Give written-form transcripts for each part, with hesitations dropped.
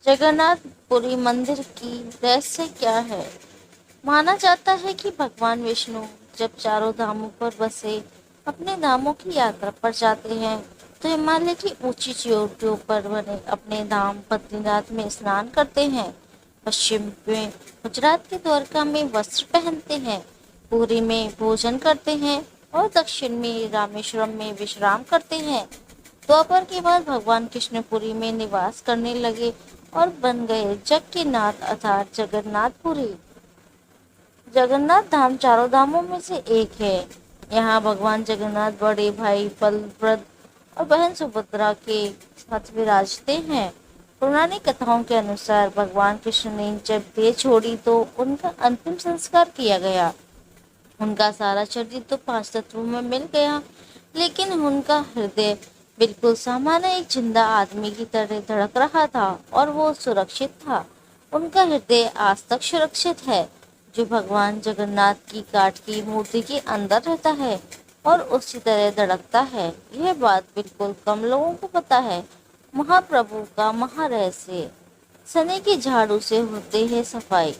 जगन्नाथपुरी मंदिर की रहस्य क्या है? माना जाता है कि भगवान विष्णु जब चारों धामों पर बसे अपने धामों की यात्रा पर जाते हैं तो हिमालय की ऊंची चोटियों पर बने अपने धाम बद्रीनाथ में स्नान करते हैं। पश्चिम में गुजरात के द्वारका में वस्त्र पहनते हैं, पुरी में भोजन करते हैं और दक्षिण में रामेश्वरम में विश्राम करते हैं। द्वापर के बाद भगवान कृष्णपुरी में निवास करने लगे और बन गए जग के नाथ अर्थात जगन्नाथपुरी। जगन्नाथ धाम चारों धामों में से एक है। यहाँ भगवान जगन्नाथ बड़े भाई बलभद्र और बहन सुभद्रा के साथ विराजते हैं। पौराणिक कथाओं के अनुसार भगवान कृष्ण ने जब देह छोड़ी तो उनका अंतिम संस्कार किया गया। उनका सारा शरीर तो 5 तत्वों में मिल गया, लेकिन उनका हृदय बिल्कुल सामान्य एक जिंदा आदमी की तरह धड़क रहा था और वो सुरक्षित था। उनका हृदय आज तक सुरक्षित है, जो भगवान जगन्नाथ की काठ की मूर्ति के अंदर रहता है और उसी तरह धड़कता है। यह बात बिल्कुल कम लोगों को पता है। महाप्रभु का महारहस्य। शनि की झाड़ू से होते है सफाई।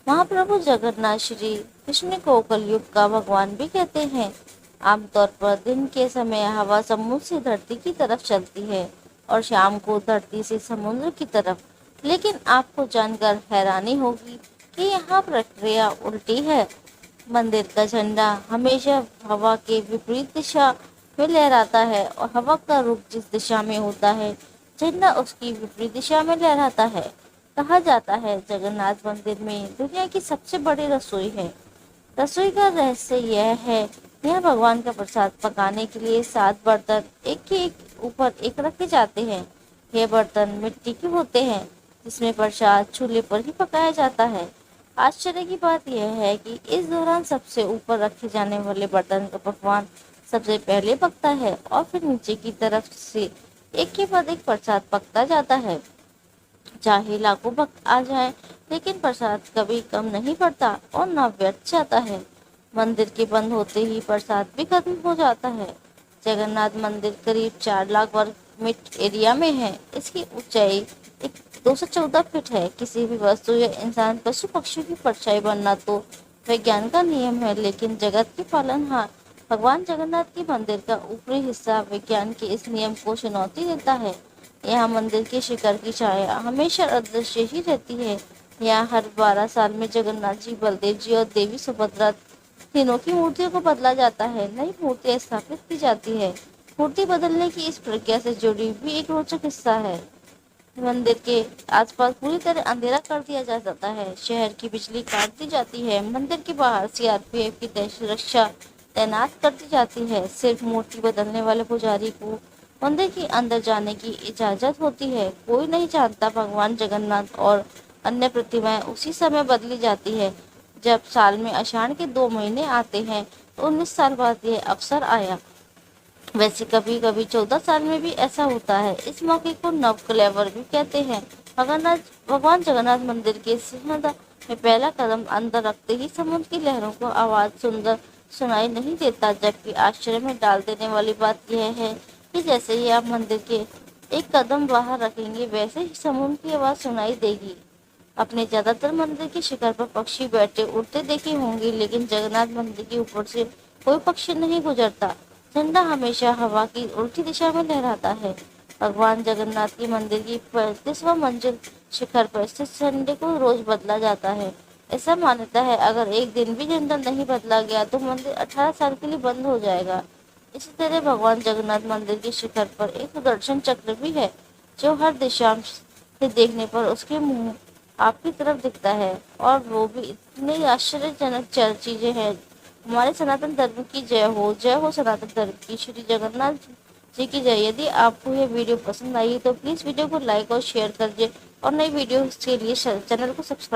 महाप्रभु जगन्नाथ श्री कृष्ण को कलयुग का भगवान भी कहते हैं। आमतौर पर दिन के समय हवा समुद्र से धरती की तरफ चलती है और शाम को धरती से समुद्र की तरफ। लेकिन आपको जानकर हैरानी होगी कि यहाँ प्रक्रिया उल्टी है। मंदिर का झंडा हमेशा हवा के विपरीत दिशा में लहराता है और हवा का रुख जिस दिशा में होता है, झंडा उसकी विपरीत दिशा में लहराता है। कहा जाता है जगन्नाथ मंदिर में दुनिया की सबसे बड़ी रसोई है। रसोई का रहस्य यह है, यह भगवान का प्रसाद पकाने के लिए 7 बर्तन एक के एक ऊपर एक रखे जाते हैं। यह बर्तन मिट्टी के होते हैं जिसमें प्रसाद चूल्हे पर ही पकाया जाता है। आश्चर्य की बात यह है कि इस दौरान सबसे ऊपर रखे जाने वाले बर्तन का पकवान सबसे पहले पकता है और फिर नीचे की तरफ से एक के बाद एक प्रसाद पकता जाता है। चाहे लाखों भक्त आ जाएं, लेकिन प्रसाद कभी कम नहीं पड़ता और न व्यर्थ जाता है। मंदिर के बंद होते ही प्रसाद भी खत्म हो जाता है। जगन्नाथ मंदिर करीब 4 लाख वर्ग मीटर एरिया में है। इसकी ऊंचाई 214 फीट है। किसी भी वस्तु या इंसान पशु पक्षी की परछाई बनना तो विज्ञान का नियम है, लेकिन जगत के पालनहार भगवान जगन्नाथ के मंदिर का ऊपरी हिस्सा विज्ञान के इस नियम को चुनौती देता है। यहाँ मंदिर के शिखर की छाया हमेशा अदृश्य ही रहती है। यहाँ हर 12 साल में जगन्नाथ जी, बलदेव जी और देवी सुभद्रा तीनों की मूर्तियों को बदला जाता है। नई मूर्तियां स्थापित की जाती है। मूर्ति बदलने की इस प्रक्रिया से जुड़ी भी एक रोचक हिस्सा है। मंदिर के आसपास पूरी तरह अंधेरा कर दिया जाता है। शहर की बिजली काट दी जाती है। मंदिर के बाहर सीआरपीएफ की सुरक्षा तैनात कर दी जाती है। सिर्फ मूर्ति बदलने वाले पुजारी को मंदिर के अंदर जाने की इजाजत होती है। कोई नहीं जानता भगवान जगन्नाथ और अन्य प्रतिमाएं उसी समय बदली जाती है जब साल में आषाढ़ के 2 महीने आते हैं। तो 19 साल बाद यह अवसर आया। वैसे कभी कभी 14 साल में भी ऐसा होता है। इस मौके को नव कलेवर भी कहते हैं। भगवान जगन्नाथ मंदिर के सिंहद्वार में पहला कदम अंदर रखते ही समुद्र की लहरों को आवाज सुंदर सुनाई नहीं देता, जबकि आश्चर्य में डाल देने वाली बात यह है कि जैसे ही आप मंदिर के एक कदम बाहर रखेंगे, वैसे ही समुद्र की आवाज सुनाई देगी। अपने ज्यादातर मंदिर के शिखर पर पक्षी बैठे उड़ते देखे होंगे, लेकिन जगन्नाथ मंदिर के ऊपर से कोई पक्षी नहीं गुजरता। झंडा हमेशा हवा की उल्टी दिशा में लहराता है। भगवान जगन्नाथ की मंदिर की 35वां मंजिल शिखर पर स्थित झंडे को रोज बदला जाता है। ऐसा मान्यता है अगर एक दिन भी झंडा नहीं बदला गया तो मंदिर 18 साल के लिए बंद हो जाएगा। इसी तरह भगवान जगन्नाथ मंदिर के शिखर पर एक सुदर्शन चक्र भी है, जो हर दिशा से देखने पर उसके मुंह आपकी तरफ दिखता है। और वो भी इतनी आश्चर्यजनक चीजें हैं। हमारे सनातन धर्म की जय हो सनातन धर्म की। श्री जगन्नाथ जी की जय। यदि आपको यह वीडियो पसंद आई तो प्लीज वीडियो को लाइक और शेयर करिए और नई वीडियो के लिए चैनल को सब्सक्राइब